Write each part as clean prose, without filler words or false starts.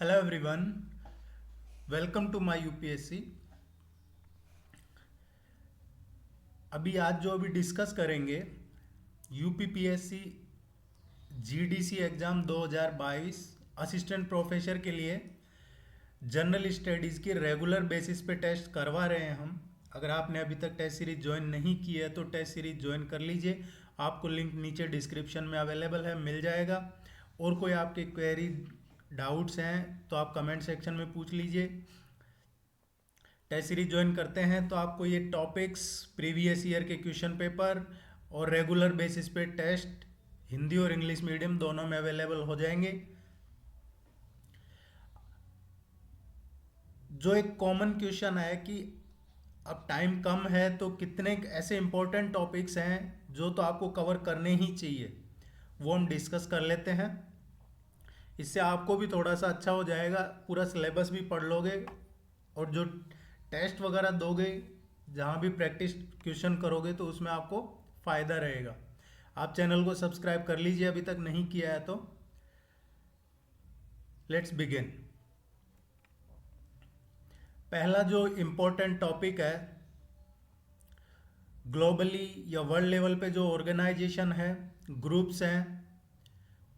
Hello everyone, welcome to my UPSC. अभी discuss करेंगे UPPSC GDC exam 2022 assistant professor के लिए जनरल स्टडीज़ की रेगुलर बेसिस पे टेस्ट करवा रहे हैं हम। अगर आपने अभी तक टेस्ट सीरीज ज्वाइन नहीं की है तो टेस्ट सीरीज ज्वाइन कर लीजिए। आपको लिंक नीचे डिस्क्रिप्शन में अवेलेबल है, मिल जाएगा। और कोई आपके क्वेरी डाउट्स हैं तो आप कमेंट सेक्शन में पूछ लीजिए। टेस्ट सीरीज ज्वाइन करते हैं तो आपको ये टॉपिक्स, प्रीवियस ईयर के क्वेश्चन पेपर और रेगुलर बेसिस पे टेस्ट हिंदी और इंग्लिश मीडियम दोनों में अवेलेबल हो जाएंगे। जो एक कॉमन क्वेश्चन है कि अब टाइम कम है तो कितने ऐसे इंपॉर्टेंट टॉपिक्स हैं जो तो आपको कवर करने ही चाहिए, वो हम डिस्कस कर लेते हैं। इससे आपको भी थोड़ा सा अच्छा हो जाएगा, पूरा सिलेबस भी पढ़ लोगे और जो टेस्ट वगैरह दोगे, जहाँ भी प्रैक्टिस क्वेश्चन करोगे तो उसमें आपको फ़ायदा रहेगा। आप चैनल को सब्सक्राइब कर लीजिए अभी तक नहीं किया है तो। Let's begin. पहला जो इम्पोर्टेंट टॉपिक है, ग्लोबली या वर्ल्ड लेवल पे जो ऑर्गेनाइजेशन है, ग्रुप्स हैं,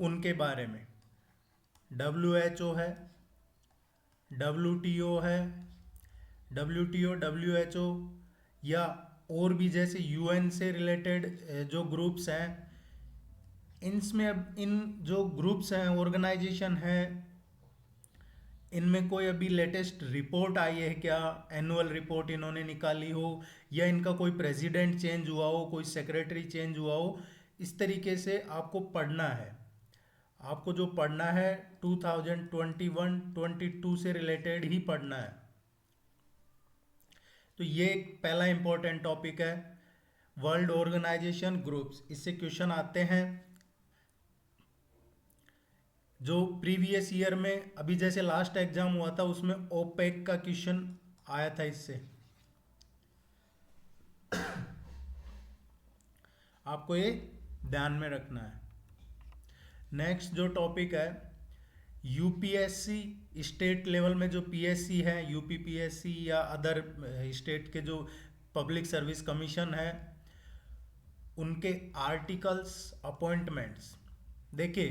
उनके बारे में। WHO है, WTO है, WTO, WHO या और भी जैसे UN से रिलेटेड जो ग्रुप्स हैं, इनमें अब इन जो ग्रुप्स हैं, ऑर्गेनाइजेशन है, इनमें कोई अभी लेटेस्ट रिपोर्ट आई है क्या, एनुअल रिपोर्ट इन्होंने निकाली हो, या इनका कोई प्रेसिडेंट चेंज हुआ हो, कोई सेक्रेटरी चेंज हुआ हो, इस तरीके से आपको पढ़ना है। आपको जो पढ़ना है 2021-22 से रिलेटेड ही पढ़ना है। तो ये एक पहला इंपॉर्टेंट टॉपिक है, वर्ल्ड ऑर्गेनाइजेशन ग्रुप्स। इससे क्वेश्चन आते हैं जो प्रीवियस ईयर में, अभी जैसे लास्ट एग्जाम हुआ था उसमें ओपेक का क्वेश्चन आया था। इससे आपको ये ध्यान में रखना है। नेक्स्ट जो टॉपिक है, यूपीएससी स्टेट लेवल में जो पीएससी है, यूपीपीएससी या अदर स्टेट के जो पब्लिक सर्विस कमीशन है, उनके आर्टिकल्स, अपॉइंटमेंट्स। देखिए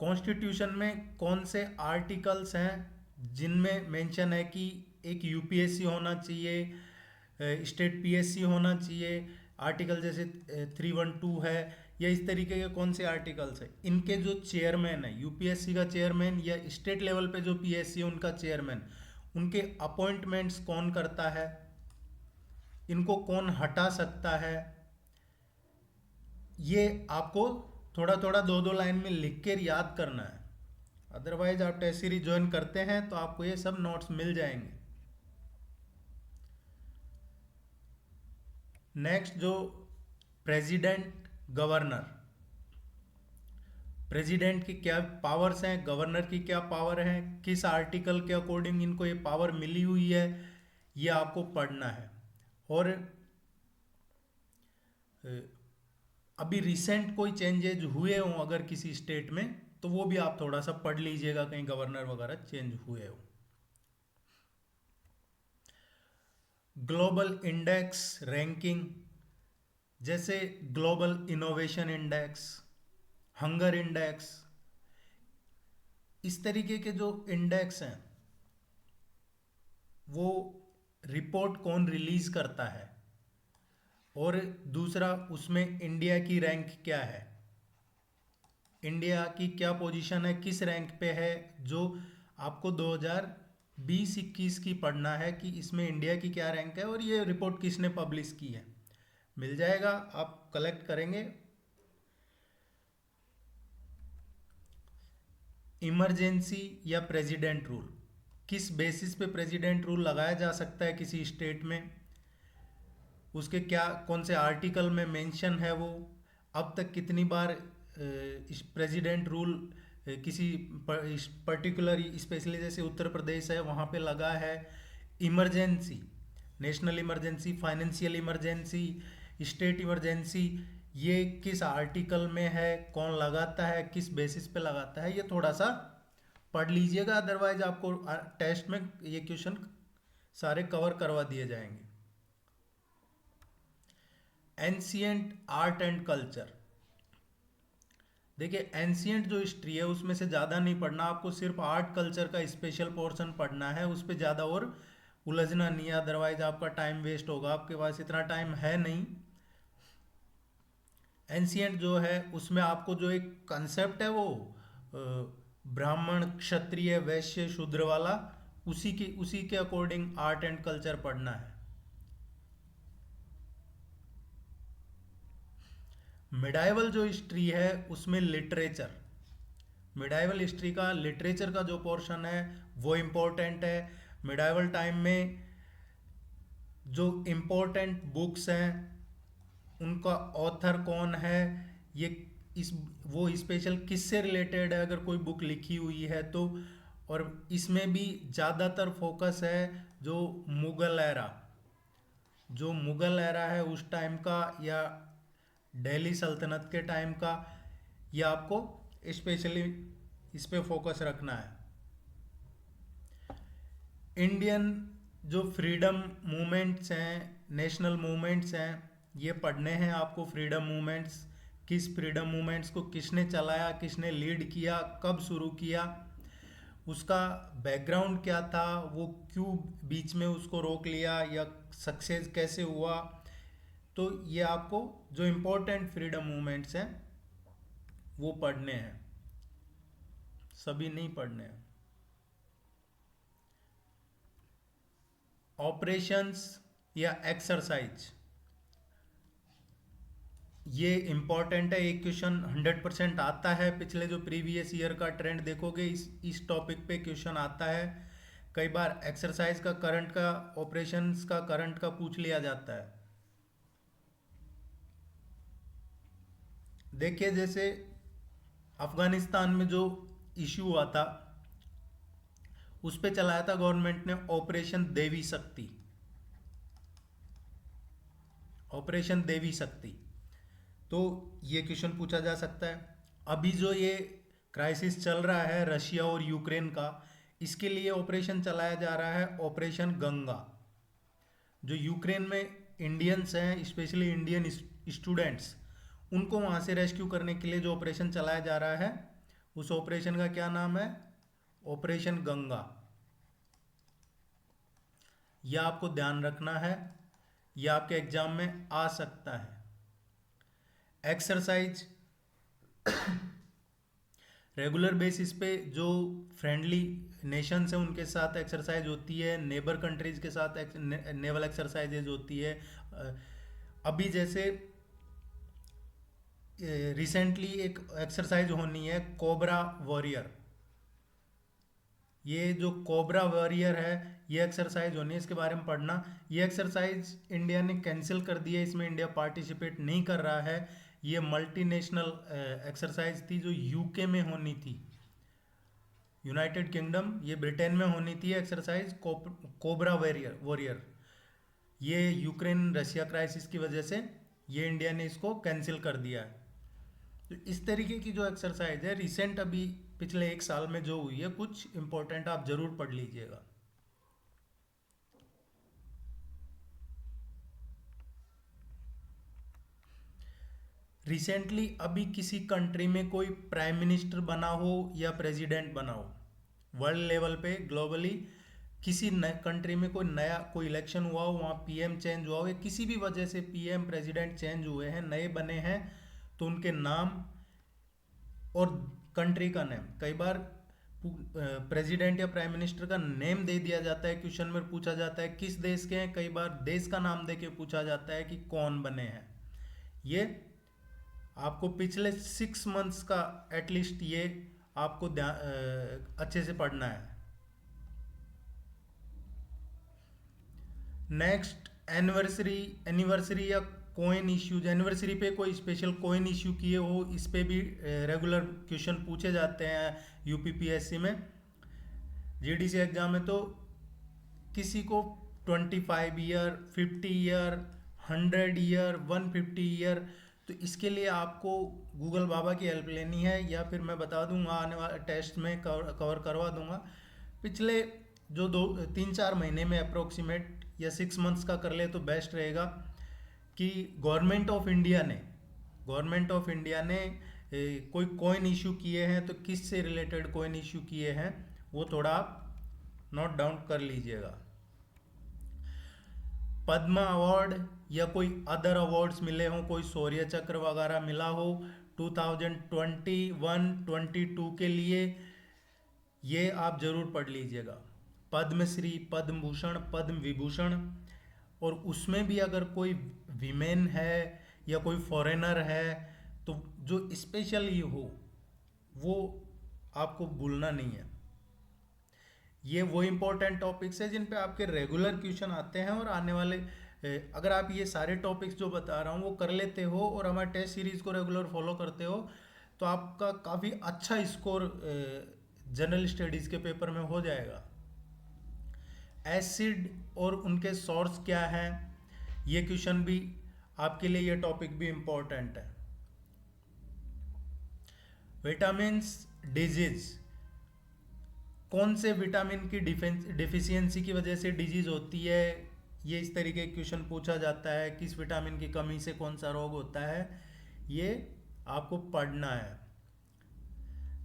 कॉन्स्टिट्यूशन में कौन से आर्टिकल्स हैं जिनमें मेंशन है कि एक यूपीएससी होना चाहिए, स्टेट पीएससी होना चाहिए। आर्टिकल जैसे 312 है, या इस तरीके के कौन से आर्टिकल्स हैं, इनके जो चेयरमैन है, यूपीएससी का चेयरमैन या स्टेट लेवल पे जो पीएससी है उनका चेयरमैन, उनके अपॉइंटमेंट्स कौन करता है, इनको कौन हटा सकता है, ये आपको थोड़ा थोड़ा दो दो लाइन में लिख कर याद करना है। अदरवाइज आप टेस्ट सीरीज ज्वाइन करते हैं तो आपको ये सब नोट्स मिल जाएंगे। नेक्स्ट जो प्रेसिडेंट, गवर्नर, प्रेसिडेंट की क्या पावर्स हैं, गवर्नर की क्या पावर है, किस आर्टिकल के अकॉर्डिंग इनको ये पावर मिली हुई है, ये आपको पढ़ना है। और अभी रिसेंट कोई चेंजेज हुए हों अगर किसी स्टेट में, तो वो भी आप थोड़ा सा पढ़ लीजिएगा, कहीं गवर्नर वगैरह चेंज हुए हो। ग्लोबल इंडेक्स रैंकिंग, जैसे global innovation index, hunger index, इस तरीके के जो इंडेक्स हैं वो रिपोर्ट कौन रिलीज करता है, और दूसरा उसमें इंडिया की रैंक क्या है, इंडिया की क्या पोजीशन है, किस रैंक पे है, जो आपको 2020-21 की पढ़ना है कि इसमें इंडिया की क्या रैंक है और ये रिपोर्ट किसने पब्लिश की है। मिल जाएगा, आप कलेक्ट करेंगे। इमरजेंसी या प्रेसिडेंट रूल, किस बेसिस पे प्रेसिडेंट रूल लगाया जा सकता है किसी स्टेट में, उसके क्या कौन से आर्टिकल में मेंशन है, वो अब तक कितनी बार इस प्रेसिडेंट रूल किसी पर्टिकुलर, स्पेशली जैसे उत्तर प्रदेश है वहाँ पे लगा है। Emergency, national emergency, financial emergency, state emergency, ये किस आर्टिकल में है, कौन लगाता है, किस बेसिस पे लगाता है, ये थोड़ा सा पढ़ लीजिएगा, अदरवाइज आपको टेस्ट में ये क्वेश्चन सारे कवर करवा दिए जाएंगे। Ancient art and culture. देखिए एंशियंट जो हिस्ट्री है उसमें से ज़्यादा नहीं पढ़ना आपको, सिर्फ आर्ट कल्चर का स्पेशल पोर्शन पढ़ना है, उस पर ज़्यादा और उलझना नहीं है, अदरवाइज आपका टाइम वेस्ट होगा, आपके पास इतना टाइम है नहीं। एंशियंट जो है उसमें आपको जो एक कंसेप्ट है वो ब्राह्मण क्षत्रिय वैश्य शूद्र वाला, उसी के अकॉर्डिंग आर्ट एंड कल्चर पढ़ना है। मिडाइवल जो हिस्ट्री है उसमें लिटरेचर, मिडाइवल हिस्ट्री का लिटरेचर का जो पोर्शन है वो इम्पोर्टेंट है। मिडाइवल टाइम में जो इम्पोर्टेंट बुक्स हैं उनका ऑथर कौन है, ये इस वो स्पेशल किससे रिलेटेड है अगर कोई बुक लिखी हुई है तो। और इसमें भी ज़्यादातर फोकस है जो मुगल एरा, जो मुगल एरा है उस टाइम का या दिल्ली सल्तनत के टाइम का, ये आपको स्पेशली इस पे फोकस रखना है। इंडियन जो फ्रीडम मूवमेंट्स हैं, नेशनल मूवमेंट्स हैं, ये पढ़ने हैं आपको। फ्रीडम मूवमेंट्स, किस फ्रीडम मूवमेंट्स को किसने चलाया, किसने लीड किया, कब शुरू किया, उसका बैकग्राउंड क्या था, वो क्यों बीच में उसको रोक लिया या सक्सेस कैसे हुआ। तो ये आपको जो इम्पोर्टेंट फ्रीडम मूवमेंट्स हैं वो पढ़ने हैं, सभी नहीं पढ़ने हैं। ऑपरेशंस या एक्सरसाइज, ये इम्पॉर्टेंट है, एक क्वेश्चन 100% आता है। पिछले जो प्रीवियस ईयर का ट्रेंड देखोगे इस टॉपिक पे क्वेश्चन आता है। कई बार एक्सरसाइज का करंट का, ऑपरेशंस का करंट का पूछ लिया जाता है। देखिए जैसे अफगानिस्तान में जो इश्यू हुआ था उस पे चलाया था गवर्नमेंट ने ऑपरेशन देवी शक्ति, ऑपरेशन देवी शक्ति। तो ये क्वेश्चन पूछा जा सकता है। अभी जो ये क्राइसिस चल रहा है रशिया और यूक्रेन का, इसके लिए ऑपरेशन चलाया जा रहा है ऑपरेशन गंगा। जो यूक्रेन में इंडियंस हैं, स्पेशली इंडियन स्टूडेंट्स, उनको वहाँ से रेस्क्यू करने के लिए जो ऑपरेशन चलाया जा रहा है उस ऑपरेशन का क्या नाम है, ऑपरेशन गंगा। यह आपको ध्यान रखना है, यह आपके एग्जाम में आ सकता है। एक्सरसाइज रेगुलर बेसिस पे जो फ्रेंडली नेशंस हैं उनके साथ एक्सरसाइज होती है, नेबर कंट्रीज के साथ नेवल एक्सरसाइजेज होती है। अभी जैसे रिसेंटली एक एक्सरसाइज होनी है कोबरा वॉरियर, ये जो कोबरा वॉरियर है ये एक्सरसाइज होनी है, इसके बारे में पढ़ना। ये एक्सरसाइज इंडिया ने कैंसिल कर दिया, इसमें इंडिया पार्टिसिपेट नहीं कर रहा है। ये मल्टीनेशनल एक्सरसाइज थी जो यूके में होनी थी, यूनाइटेड किंगडम, ये ब्रिटेन में होनी थी एक्सरसाइज कोबरा वॉरियर। ये यूक्रेन रशिया क्राइसिस की वजह से ये इंडिया ने इसको कैंसिल कर दिया है। तो इस तरीके की जो एक्सरसाइज है रिसेंट अभी पिछले एक साल में जो हुई है, कुछ इंपॉर्टेंट आप जरूर पढ़ लीजिएगा। रिसेंटली अभी किसी कंट्री में कोई प्राइम मिनिस्टर बना हो या प्रेसिडेंट बना हो, वर्ल्ड लेवल पे ग्लोबली किसी कंट्री में कोई इलेक्शन हुआ हो, वहाँ पीएम चेंज हुआ हो या किसी भी वजह से पीएम प्रेसिडेंट चेंज हुए हैं, नए बने हैं, तो उनके नाम और कंट्री का नेम, कई बार प्रेसिडेंट या प्राइम मिनिस्टर का नेम दे दिया जाता है, क्वेश्चन में पूछा जाता है किस देश के हैं, कई बार देश का नाम दे के पूछा जाता है कि कौन बने हैं। ये आपको पिछले 6 मंथ्स का एटलीस्ट ये आपको अच्छे से पढ़ना है। नेक्स्ट एनिवर्सरी या कोइन इश्यूज, एनिवर्सरी पे कोई स्पेशल कोइन इश्यू किए हो, इस पे भी रेगुलर क्वेश्चन पूछे जाते हैं यूपीपीएससी में, जीडीसी एग्जाम में। तो किसी को 25 ईयर, 50 ईयर, 100 ईयर, 150 ईयर, तो इसके लिए आपको गूगल बाबा की हेल्प लेनी है, या फिर मैं बता दूंगा आने वाले टेस्ट में कवर करवा दूंगा। पिछले जो 2 3 4 महीने में अप्रोक्सीमेट या 6 मंथ्स का कर ले तो बेस्ट रहेगा, कि गवर्नमेंट ऑफ इंडिया ने कोई कॉइन इशू किए हैं, तो किस से रिलेटेड कॉइन इशू किए हैं वो थोड़ा आप नोट डाउन कर लीजिएगा। पद्म अवार्ड या कोई अदर अवार्ड्स मिले हों, कोई शौर्य चक्र वगैरह मिला हो 2021-22 के लिए, ये आप जरूर पढ़ लीजिएगा। पद्मश्री, पद्म भूषण, पद्म विभूषण, और उसमें भी अगर कोई विमेन है या कोई फॉरेनर है तो जो स्पेशली हो वो आपको भूलना नहीं है। ये वो इम्पोर्टेंट टॉपिक्स है जिन पे आपके रेगुलर क्वेश्चन आते हैं, और आने वाले अगर आप ये सारे टॉपिक्स जो बता रहा हूँ वो कर लेते हो और हमारे टेस्ट सीरीज़ को रेगुलर फॉलो करते हो तो आपका काफ़ी अच्छा स्कोर जनरल स्टडीज़ के पेपर में हो जाएगा। एसिड और उनके सोर्स क्या हैं, ये क्वेश्चन भी आपके लिए, ये टॉपिक भी इम्पोर्टेंट है। विटामिन्स डिजीज, कौन से विटामिन की डिफिशियंसी की वजह से डिजीज होती है, ये इस तरीके का क्वेश्चन पूछा जाता है। किस विटामिन की कमी से कौन सा रोग होता है, ये आपको पढ़ना है।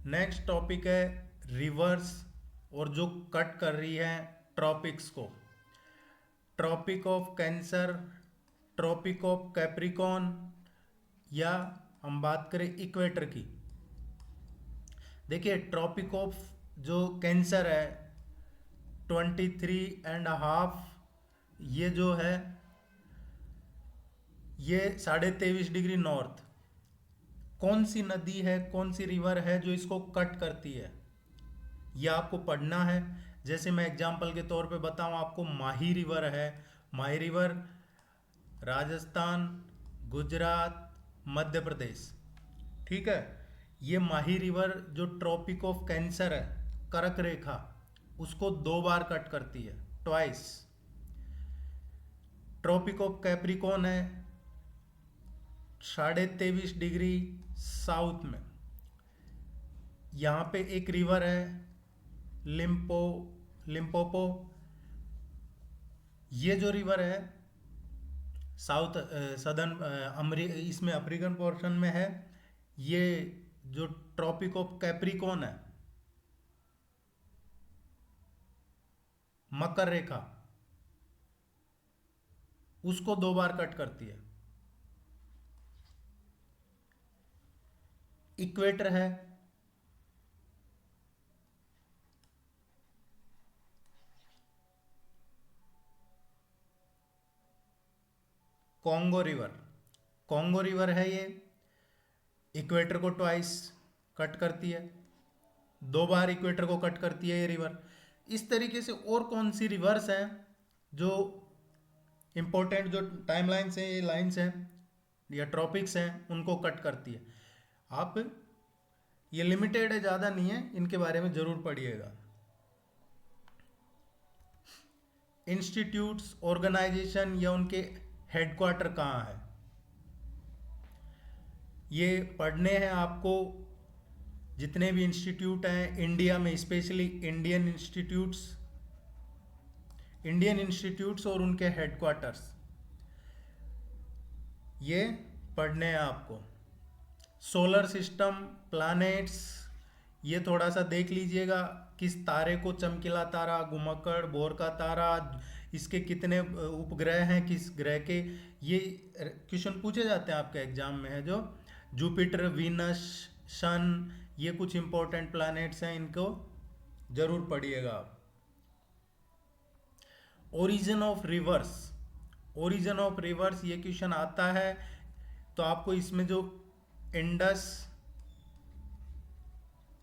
नेक्स्ट टॉपिक है रिवर्स, और जो कट कर रही है ट्रॉपिक्स को, tropic of cancer, tropic of capricorn, या हम बात करें इक्वेटर की। देखिए ट्रॉपिक ऑफ जो कैंसर है 23.5, ये जो है ये 23.5 डिग्री नॉर्थ। कौन सी नदी है, कौन सी रिवर है जो इसको कट करती है, यह आपको पढ़ना है। जैसे मैं एग्जांपल के तौर पे बताऊं आपको, माही रिवर है, माही रिवर राजस्थान, गुजरात, मध्य प्रदेश, ठीक है। ये माही रिवर जो ट्रॉपिक ऑफ कैंसर है, कर्क रेखा, उसको 2 बार कट करती है, ट्वाइस। ट्रॉपिक ऑफ कैप्रिकॉन है 23.5 डिग्री साउथ में। यहाँ पे एक रिवर है लिम्पोपो, ये जो रिवर है साउथ सदर्न इसमें अफ्रीकन पोर्शन में है। ये जो ट्रॉपिक ऑफ कैप्रिकॉन है, मकर रेखा, उसको 2 बार कट करती है। इक्वेटर है कॉन्गो रिवर, कॉन्गो रिवर है ये, इक्वेटर को ट्वाइस कट करती है, 2 बार इक्वेटर को कट करती है ये रिवर। इस तरीके से और कौन सी रिवर्स हैं जो इंपॉर्टेंट, जो टाइम लाइन्स हैं, ये लाइन्स हैं या ट्रॉपिक्स हैं, उनको कट करती है। आप ये लिमिटेड है, ज़्यादा नहीं है, इनके बारे में ज़रूर पढ़िएगा। इंस्टीट्यूट्स, ऑर्गेनाइजेशन या उनके हेडक्वार्टर कहाँ है, ये पढ़ने हैं आपको। जितने भी इंस्टीट्यूट हैं इंडिया में, स्पेशली इंडियन इंस्टीट्यूट्स और उनके हेडक्वार्टर्स, ये पढ़ने हैं आपको। सोलर सिस्टम, प्लैनेट्स, ये थोड़ा सा देख लीजिएगा। किस तारे को चमकीला तारा, घुमक्कड़, बोर का तारा, इसके कितने उपग्रह हैं, किस ग्रह के, ये क्वेश्चन पूछे जाते हैं आपके एग्जाम में, है जो जुपिटर, वीनस, सन, ये कुछ इंपॉर्टेंट प्लैनेट्स हैं, इनको जरूर पढ़िएगा आप। Origin of reverse, origin of reverse ये क्वेश्चन आता है तो आपको इसमें जो इंडस,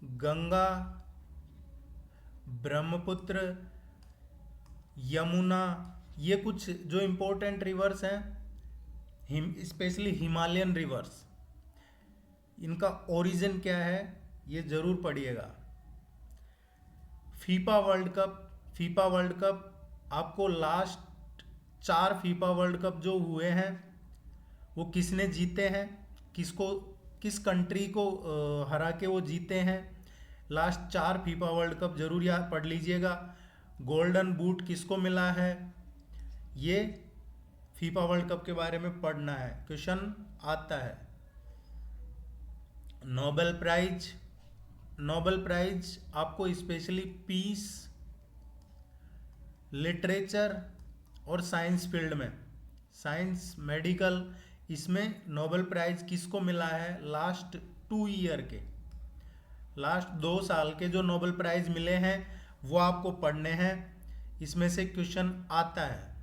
गंगा, ब्रह्मपुत्र, यमुना, ये कुछ जो इंपॉर्टेंट रिवर्स हैं, स्पेशली हिमालयन रिवर्स, इनका ओरिजिन क्या है ये जरूर पढ़िएगा। फीफा वर्ल्ड कप आपको लास्ट 4 फीफा वर्ल्ड कप जो हुए हैं वो किसने जीते हैं, किसको, किस कंट्री को हरा के वो जीते हैं। लास्ट 4 फीफा वर्ल्ड कप जरूर याद पढ़ लीजिएगा। गोल्डन बूट किसको मिला है, ये फीफा वर्ल्ड कप के बारे में पढ़ना है, क्वेश्चन आता है। नोबेल प्राइज, नोबेल प्राइज आपको स्पेशली पीस, लिटरेचर और साइंस फील्ड में, साइंस, मेडिकल, इसमें नोबेल प्राइज किसको मिला है, लास्ट 2 ईयर के, लास्ट 2 साल के जो नोबेल प्राइज मिले हैं वो आपको पढ़ने हैं, इसमें से क्वेश्चन आता है।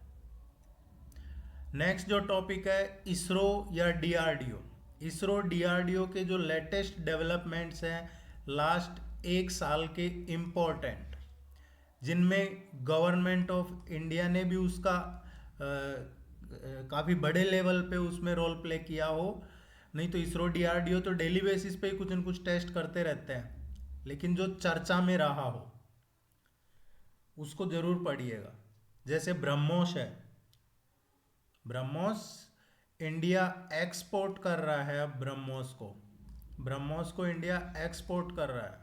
नेक्स्ट जो टॉपिक है इसरो या डीआरडीओ। इसरो डीआरडीओ के जो लेटेस्ट डेवलपमेंट्स हैं लास्ट 1 साल के इम्पोर्टेंट, जिनमें गवर्नमेंट ऑफ इंडिया ने भी उसका काफ़ी बड़े लेवल पे उसमें रोल प्ले किया हो। नहीं तो इसरो डीआरडीओ तो डेली बेसिस पे ही कुछ न कुछ टेस्ट करते रहते हैं, लेकिन जो चर्चा में रहा हो उसको जरूर पढ़िएगा। जैसे ब्रह्मोस है, ब्रह्मोस इंडिया एक्सपोर्ट कर रहा है, अब ब्रह्मोस को इंडिया एक्सपोर्ट कर रहा है,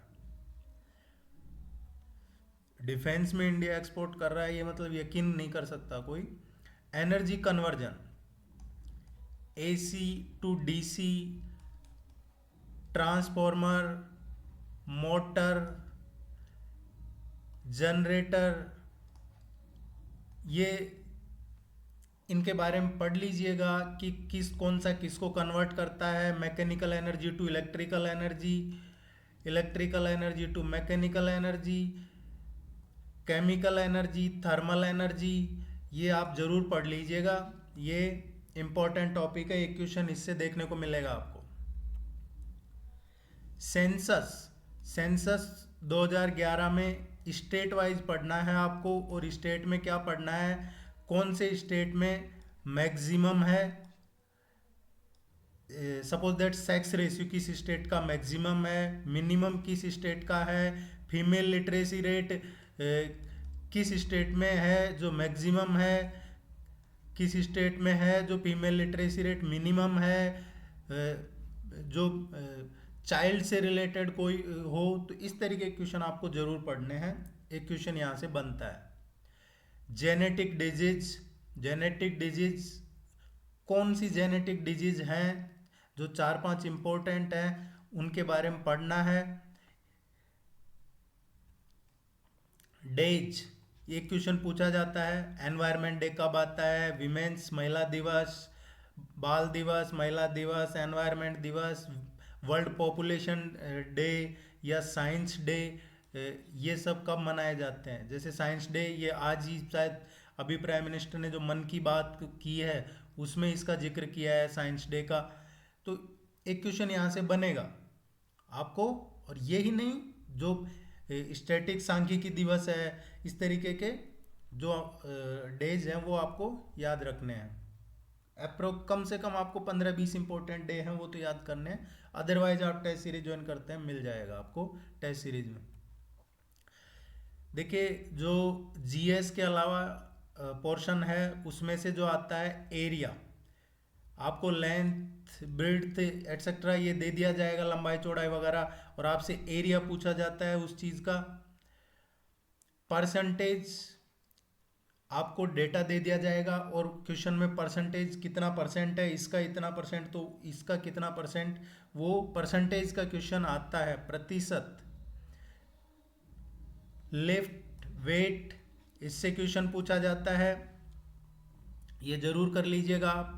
डिफेंस में इंडिया एक्सपोर्ट कर रहा है, ये मतलब यकीन नहीं कर सकता कोई। Energy conversion, AC to DC, transformer, motor, generator, ये इनके बारे में पढ़ लीजिएगा कि कौन सा किसको कन्वर्ट करता है। Mechanical energy to electrical energy, electrical energy to mechanical energy, chemical energy, thermal energy, ये आप जरूर पढ़ लीजिएगा, ये इंपॉर्टेंट टॉपिक है, एक क्वेश्चन इससे देखने को मिलेगा आपको। सेंसस, सेंसस 2011 में स्टेट वाइज पढ़ना है आपको, और स्टेट में क्या पढ़ना है, कौन से स्टेट में मैक्सिमम है, सपोज दैट सेक्स रेशियो किस स्टेट का मैक्सिमम है, मिनिमम किस स्टेट का है, फीमेल लिटरेसी रेट किस स्टेट में है जो मैक्सिमम है, किस स्टेट में है जो फीमेल लिटरेसी रेट मिनिमम है, जो चाइल्ड से रिलेटेड कोई हो, तो इस तरीके के क्वेश्चन आपको जरूर पढ़ने हैं, एक क्वेश्चन यहाँ से बनता है। जेनेटिक डिजीज, जेनेटिक डिजीज कौन सी जेनेटिक डिजीज हैं जो 4-5 इंपॉर्टेंट हैं उनके बारे में पढ़ना है। डेज, ये क्वेश्चन पूछा जाता है, एनवायरनमेंट डे कब आता है, विमेंस महिला दिवस, बाल दिवस, महिला दिवस, एनवायरनमेंट दिवस, वर्ल्ड पॉपुलेशन डे या साइंस डे, ये सब कब मनाए जाते हैं। जैसे साइंस डे ये आज ही शायद अभी प्राइम मिनिस्टर ने जो मन की बात की है उसमें इसका जिक्र किया है साइंस डे का, तो एक क्वेश्चन यहाँ से बनेगा आपको। और यही नहीं, जो स्टैटिक सांख्यिकी दिवस है, इस तरीके के जो डेज हैं वो आपको याद रखने हैं। कम से कम आपको 15-20 इंपॉर्टेंट डे हैं वो तो याद करने हैं, अदरवाइज आप टेस्ट सीरीज ज्वाइन करते हैं मिल जाएगा आपको टेस्ट सीरीज में। देखिए जो जीएस के अलावा पोर्शन है उसमें से जो आता है एरिया, आपको लेंथ, ब्रेड्थ एटसेट्रा ये दे दिया जाएगा, लंबाई चौड़ाई वगैरह, और आपसे एरिया पूछा जाता है उस चीज़ का। परसेंटेज आपको डेटा दे दिया जाएगा और क्वेश्चन में परसेंटेज कितना परसेंट है, इसका इतना परसेंट तो इसका कितना परसेंट, वो परसेंटेज का क्वेश्चन आता है, प्रतिशत। लिफ्ट, वेट, इससे क्वेश्चन पूछा जाता है, ये जरूर कर लीजिएगा आप।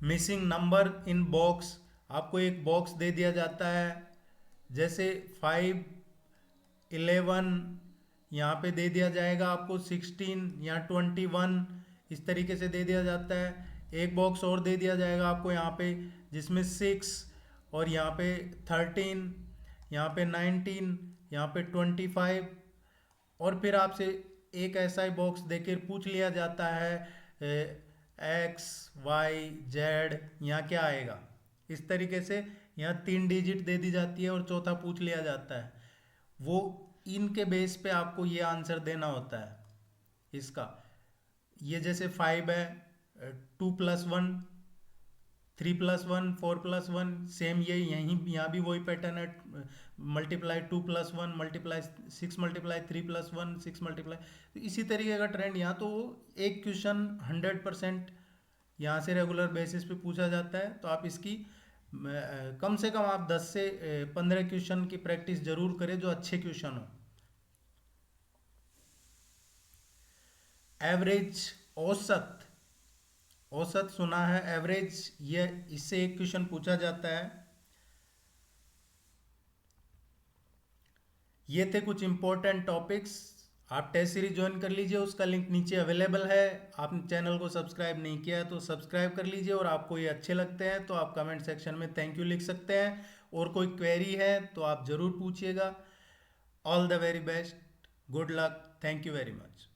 मिसिंग नंबर इन बॉक्स, आपको एक बॉक्स दे दिया जाता है, जैसे 5, 11, यहाँ पे दे दिया जाएगा आपको 16 या 21, इस तरीके से दे दिया जाता है। एक बॉक्स और दे दिया जाएगा आपको यहाँ पे जिसमें 6 और यहाँ पे 13, यहाँ पे 19, यहाँ पे 25, और फिर आपसे एक ऐसा ही बॉक्स देकर पूछ लिया जाता है एक्स, वाई, जेड, यहाँ क्या आएगा, इस तरीके से यहाँ 3 डिजिट दे दी जाती है और चौथा पूछ लिया जाता है। वो इनके बेस पे आपको ये आंसर देना होता है इसका। ये जैसे 5 है, 2 + 1 3+1 4+1 सेम, ये यहीं यहाँ भी वही पैटर्न है, मल्टीप्लाई 2+1 मल्टीप्लाई 6 मल्टीप्लाई 3+1 6 मल्टीप्लाई, तो इसी तरीके का ट्रेंड यहाँ। तो एक क्वेश्चन 100% यहाँ से रेगुलर बेसिस पे पूछा जाता है, तो आप इसकी कम से कम आप 10 से 15 क्वेश्चन की प्रैक्टिस जरूर करें जो अच्छे क्वेश्चन हो। एवरेज, औसत, औसत सुना है, एवरेज, ये इससे एक क्वेश्चन पूछा जाता है। ये थे कुछ इंपॉर्टेंट टॉपिक्स। आप टेस्ट सीरीज ज्वाइन कर लीजिए, उसका लिंक नीचे अवेलेबल है। आपने चैनल को सब्सक्राइब नहीं किया है तो सब्सक्राइब कर लीजिए, और आपको ये अच्छे लगते हैं तो आप कमेंट सेक्शन में थैंक यू लिख सकते हैं, और कोई क्वेरी है तो आप ज़रूर पूछिएगा। All the very best, good luck, thank you very much.